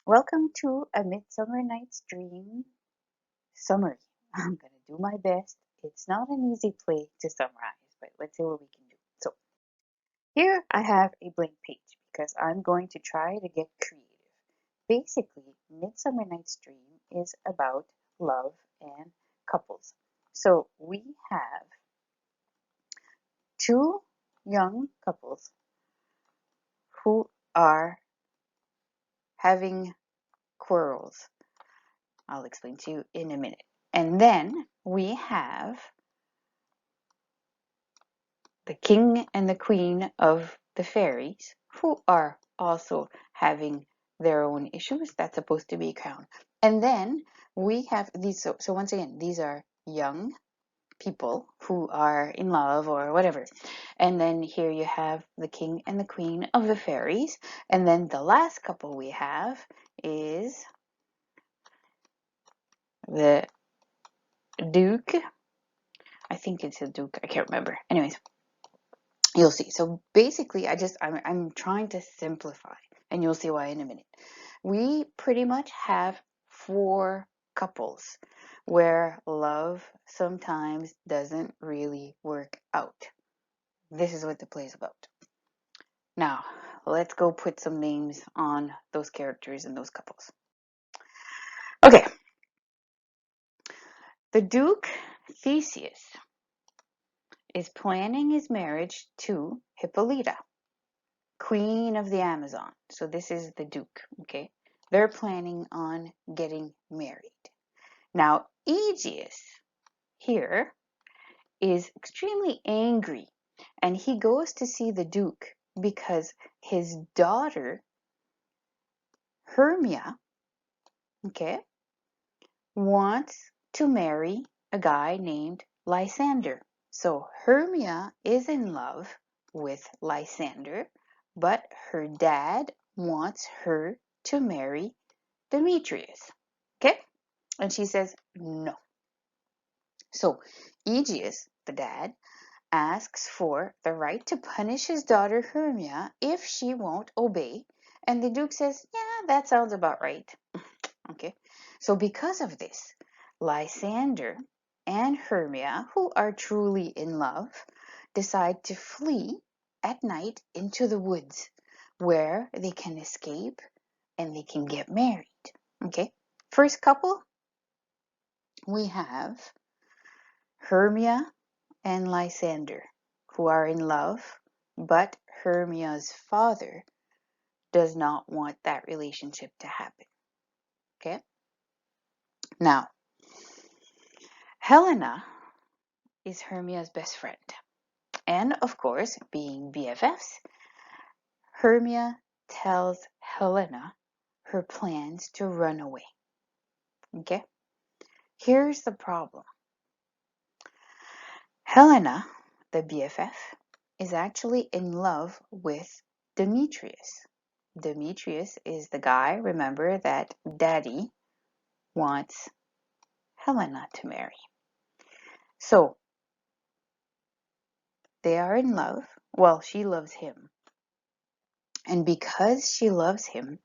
Welcome to A Midsummer Night's Dream summary. I'm going to do my best. It's not an easy play to summarize, but let's see what we can do. So, here I have a blank page because I'm going to try to get creative. Basically, Midsummer Night's Dream is about love and couples. So, we have two young couples who are having quarrels. I'll explain to you in a minute. And then we have the king and the queen of the fairies, who are also having their own issues. That's supposed to be crowned. And then we have these. So once again, these are young people who are in love or whatever. And then here you have the king and the queen of the fairies. And then the last couple we have is the duke. I think it's a duke. I can't remember. Anyways, you'll see. So basically, I'm trying to simplify, and you'll see why in a minute. We pretty much have four couples where love sometimes doesn't really work out. This is what the play is about. Now, let's go put some names on those characters and those couples. Okay, the Duke Theseus is planning his marriage to Hippolyta, Queen of the Amazon. So this is the Duke, okay? They're planning on getting married. Now, Aegeus here is extremely angry, and he goes to see the Duke because his daughter, Hermia, okay, wants to marry a guy named Lysander. So Hermia is in love with Lysander, but her dad wants her to marry Demetrius. Okay? And she says no. So Aegeus, the dad, asks for the right to punish his daughter Hermia if she won't obey. And the Duke says, yeah, that sounds about right. Okay? So because of this, Lysander and Hermia, who are truly in love, decide to flee at night into the woods where they can escape and they can get married. Okay? First couple, we have Hermia and Lysander, who are in love, but Hermia's father does not want that relationship to happen. Okay? Now, Helena is Hermia's best friend. And of course, being BFFs, Hermia tells Helena her plans to run away. Okay? Here's the problem. Helena, the BFF, is actually in love with Demetrius. Demetrius is the guy, remember, that Daddy wants Helena to marry. So, they are in love. Well, she loves him. And because she loves him,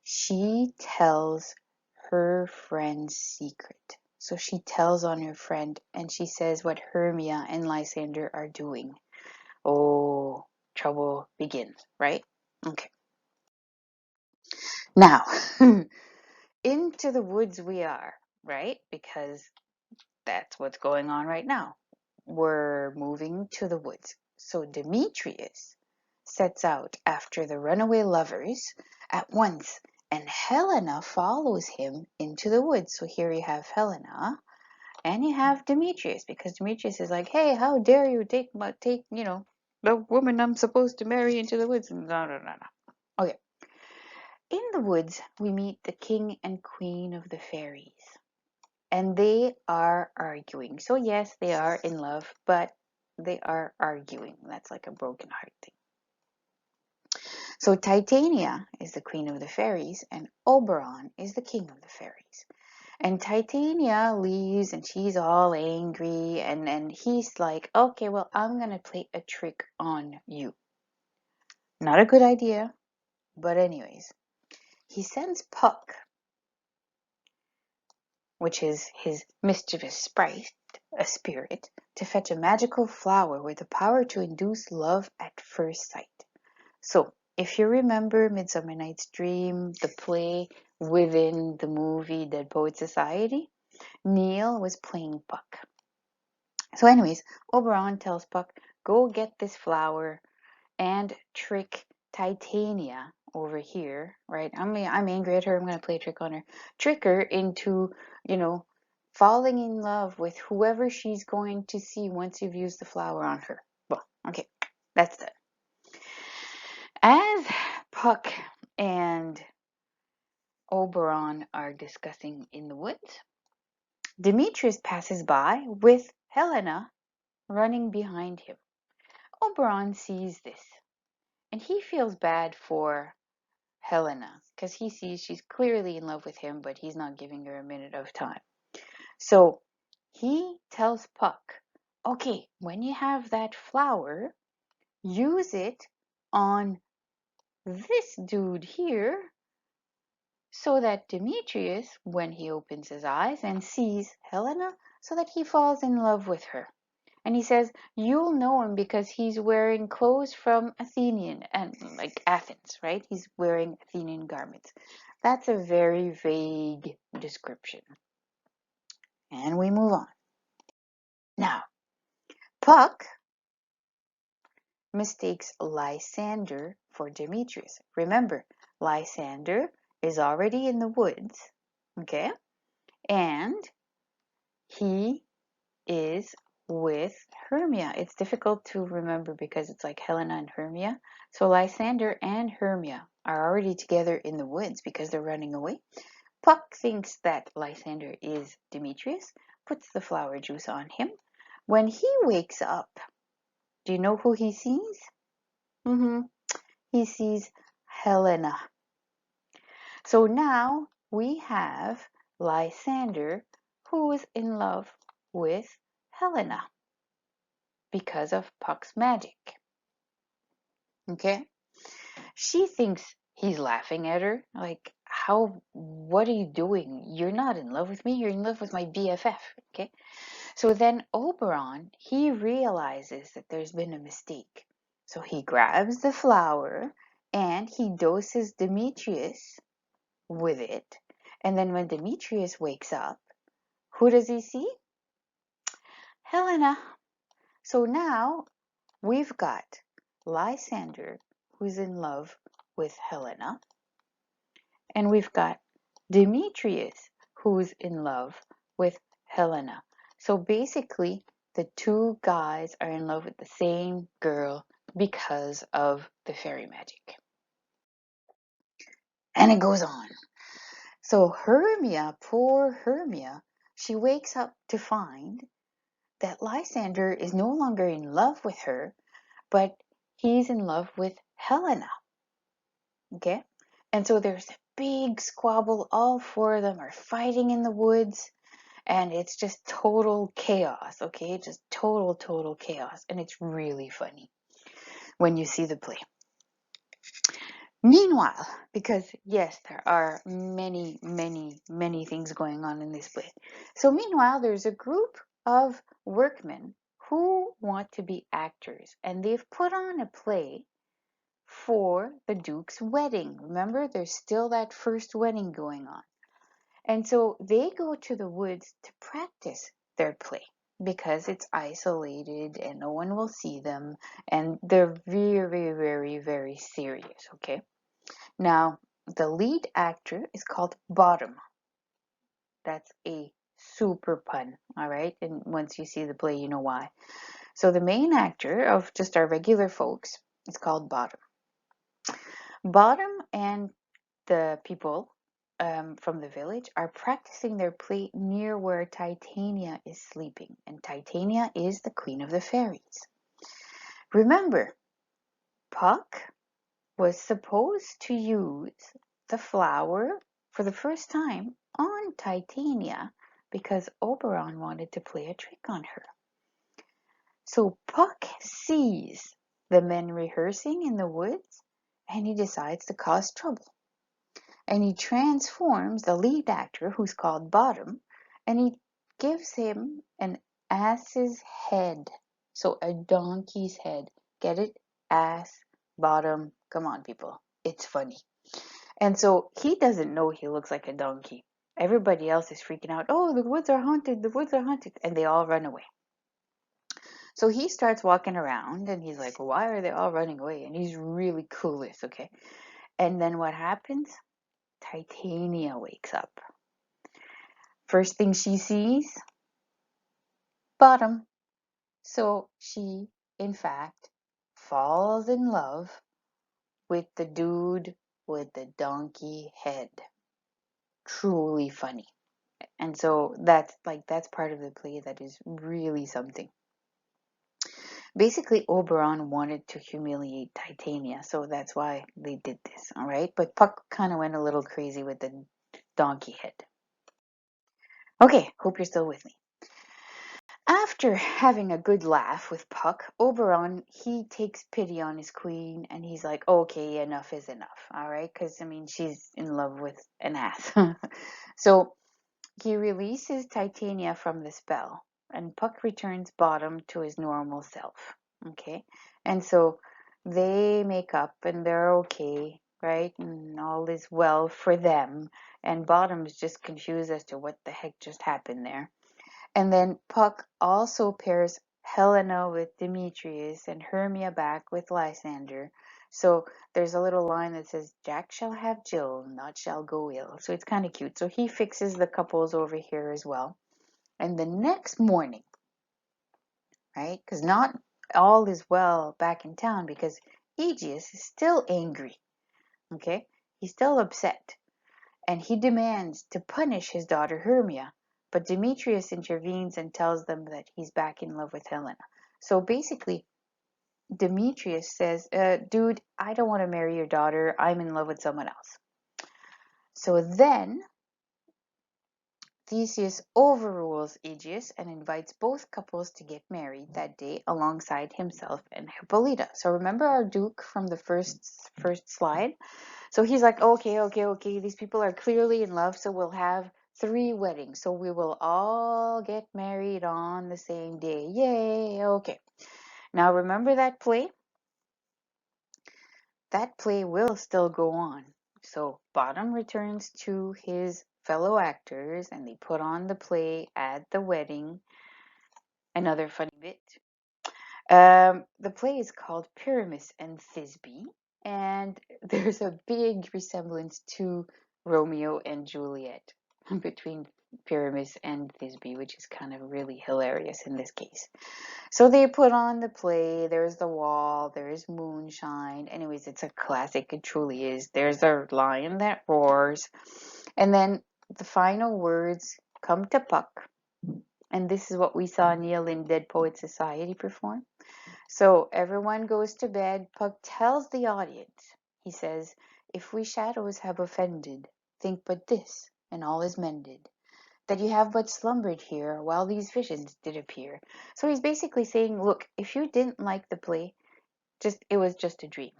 she tells her friend's secret. So she tells on her friend and she says what Hermia and Lysander are doing. Oh, trouble begins, right? Okay. Now, into the woods we are, right? Because that's what's going on right now. We're moving to the woods. So Demetrius sets out after the runaway lovers at once, and Helena follows him into the woods. So here you have Helena and you have Demetrius, because Demetrius is like, hey, how dare you take the woman I'm supposed to marry into the woods? No, no, no, no. Okay. In the woods, we meet the king and queen of the fairies, and they are arguing. So yes, they are in love, but they are arguing. That's like a broken heart thing. So Titania is the queen of the fairies, and Oberon is the king of the fairies. And Titania leaves, and she's all angry, and he's like, okay, well, I'm gonna play a trick on you. Not a good idea, but anyways, he sends Puck, which is his mischievous sprite, a spirit, to fetch a magical flower with the power to induce love at first sight. So, if you remember Midsummer Night's Dream, the play within the movie Dead Poet Society, Neil was playing Puck. So anyways, Oberon tells Puck, go get this flower and trick Titania over here, right? I'm angry at her. I'm going to play a trick on her. Trick her into, falling in love with whoever she's going to see once you've used the flower on her. Well, okay, that's it. As Puck and Oberon are discussing in the woods, Demetrius passes by with Helena running behind him. Oberon sees this, and he feels bad for Helena because he sees she's clearly in love with him, but he's not giving her a minute of time. So he tells Puck, okay, when you have that flower, use it on this dude here so that Demetrius, when he opens his eyes and sees Helena, so that he falls in love with her. And he says, you'll know him because he's wearing clothes from Athenian and like Athens, right? He's wearing Athenian garments. That's a very vague description. And we move on. Now, Puck mistakes Lysander for Demetrius. Remember, Lysander is already in the woods, okay? And he is with Hermia. It's difficult to remember because it's like Helena and Hermia. So Lysander and Hermia are already together in the woods because they're running away. Puck thinks that Lysander is Demetrius, puts the flower juice on him. When he wakes up, do you know who he sees? He sees Helena. So now we have Lysander who is in love with Helena because of Puck's magic. Okay? She thinks he's laughing at her. Like, what are you doing? You're not in love with me, you're in love with my BFF. Okay? So then Oberon, he realizes that there's been a mistake. So he grabs the flower and he doses Demetrius with it. And then when Demetrius wakes up, who does he see? Helena. So now we've got Lysander, who's in love with Helena, and we've got Demetrius, who's in love with Helena. So basically, the two guys are in love with the same girl because of the fairy magic. And it goes on. So Hermia, poor Hermia, she wakes up to find that Lysander is no longer in love with her, but he's in love with Helena. Okay? And so there's a big squabble. All four of them are fighting in the woods, and it's just total chaos. Okay? Just total chaos. And it's really funny when you see the play. Meanwhile, because yes, there are many things going on in this play. So meanwhile, there's a group of workmen who want to be actors, and they've put on a play for the Duke's wedding. Remember, there's still that first wedding going on. And so they go to the woods to practice their play because it's isolated and no one will see them, and they're very serious, okay? Now, the lead actor is called Bottom. That's a super pun, all right? And once you see the play, you know why. So the main actor of just our regular folks is called Bottom. Bottom and the people from the village are practicing their play near where Titania is sleeping. And Titania is the queen of the fairies. Remember, Puck was supposed to use the flower for the first time on Titania because Oberon wanted to play a trick on her. So Puck sees the men rehearsing in the woods and he decides to cause trouble. and he transforms the lead actor, who's called Bottom, and he gives him an ass's head. So a donkey's head. Get it? Ass, bottom. Come on, people. It's funny. And so he doesn't know he looks like a donkey. Everybody else is freaking out. Oh, the woods are haunted. The woods are haunted. And they all run away. So he starts walking around and he's like, why are they all running away? And he's really clueless, okay? And then what happens? Titania wakes up. First thing she sees, Bottom. So she, in fact, falls in love with the dude with the donkey head. Truly funny. And so that's part of the play that is really something. Basically, Oberon wanted to humiliate Titania, so that's why they did this, all right? But Puck kind of went a little crazy with the donkey head. Okay, hope you're still with me. After having a good laugh with Puck, Oberon, he takes pity on his queen and he's like, okay, enough is enough, all right? Because, I mean, she's in love with an ass. So he releases Titania from the spell and Puck returns Bottom to his normal self, okay? And so they make up and they're okay, right? And all is well for them. And Bottom's just confused as to what the heck just happened there. And then Puck also pairs Helena with Demetrius and Hermia back with Lysander. So there's a little line that says, Jack shall have Jill, not shall go ill. So it's kind of cute. So he fixes the couples over here as well. And the next morning, right, because not all is well back in town because Aegeus is still angry, okay? He's still upset. And he demands to punish his daughter Hermia. But Demetrius intervenes and tells them that he's back in love with Helena. So basically, Demetrius says, dude, I don't want to marry your daughter. I'm in love with someone else. So then Theseus overrules Aegeus and invites both couples to get married that day alongside himself and Hippolyta. So remember our Duke from the first slide? So he's like, okay, these people are clearly in love, so we'll have 3 weddings. So we will all get married on the same day. Yay, okay. Now remember that play? That play will still go on. So Bottom returns to his fellow actors and they put on the play at the wedding. Another funny bit. The play is called Pyramus and Thisbe, and there's a big resemblance to Romeo and Juliet between Pyramus and Thisbe, which is kind of really hilarious in this case. So they put on the play, there's the wall, there's moonshine. Anyways, it's a classic, it truly is. There's a lion that roars. And then the final words come to Puck. And this is what we saw Neil in Dead Poets Society perform. So everyone goes to bed. Puck tells the audience, he says, if we shadows have offended, think but this, and all is mended, that you have but slumbered here while these visions did appear. So he's basically saying, look, if you didn't like the play, it was just a dream.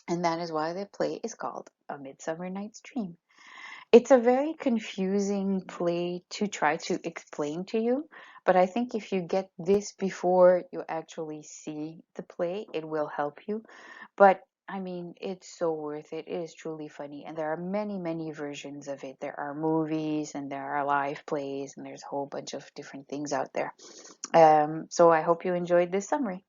And that is why the play is called A Midsummer Night's Dream. It's a very confusing play to try to explain to you, but I think if you get this before you actually see the play, it will help you. But I mean, it's so worth it. It is truly funny, and there are many, many versions of it. There are movies, and there are live plays, and there's a whole bunch of different things out there. So I hope you enjoyed this summary.